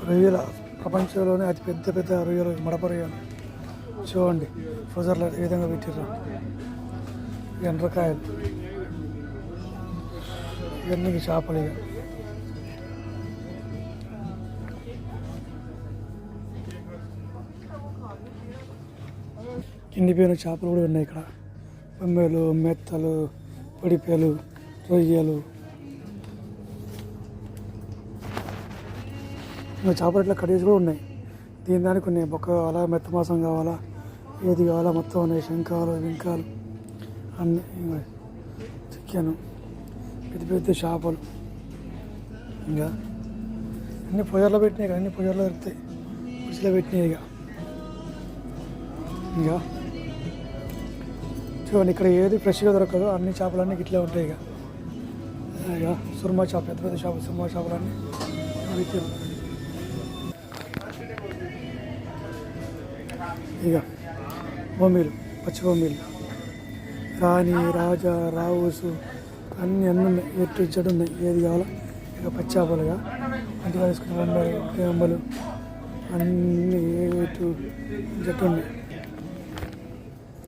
రొయ్యల ప్రపంచంలోనే అతి పెద్ద పెద్ద రొయ్యలు మడప రొయ్యలు చూడండి. ఫ్రోజర్లో ఏ విధంగా పెట్టారు. ఎండ్రకాయలు ఇవన్నీ చేపలు. ఇక ఎండిపోయిన చేపలు కూడా ఉన్నాయి ఇక్కడ. బొమ్మెలు, మెత్తలు, పొడిపేలు, రొయ్యలు. ఇంకా చేపలు ఇట్లా కడిగేసి కూడా ఉన్నాయి. దీని దానికి ఉన్నాయి. బొక్క కావాలా, మెత్త మాసం కావాలా, ఏది కావాలా మొత్తం ఉన్నాయి. శంఖాలు, వింకాలు అన్నీ. చికెను, పెద్ద పెద్ద చేపలు. ఇంకా అన్ని పొయ్యర్లో పెట్టినాయి. అన్ని పొయ్యర్లో దొరుకుతాయి. పులుసులో పెట్టినాయి. ఇంకా చూడండి, ఇక్కడ ఏది ఫ్రెష్గా దొరకదు. అన్ని చేపలన్నీ ఇట్లే ఉంటాయి. ఇక సుర్మా చేప, పెద్ద పెద్ద చేపలు, సుర్మా చేపలన్నీ పెట్టారు. ఇక బొమ్మీలు, పచ్చి బొమ్మీలు, రాణి, రాజా, రావుసు అన్నీ ఉన్నాయి. ఎటు జడు ఉన్నాయి. ఏది కావాలో ఇక పచ్చి చేపలుగా మంచిగా తీసుకున్న బొమ్మలు అన్నీ ఎటు జట్టు ఉన్నాయి.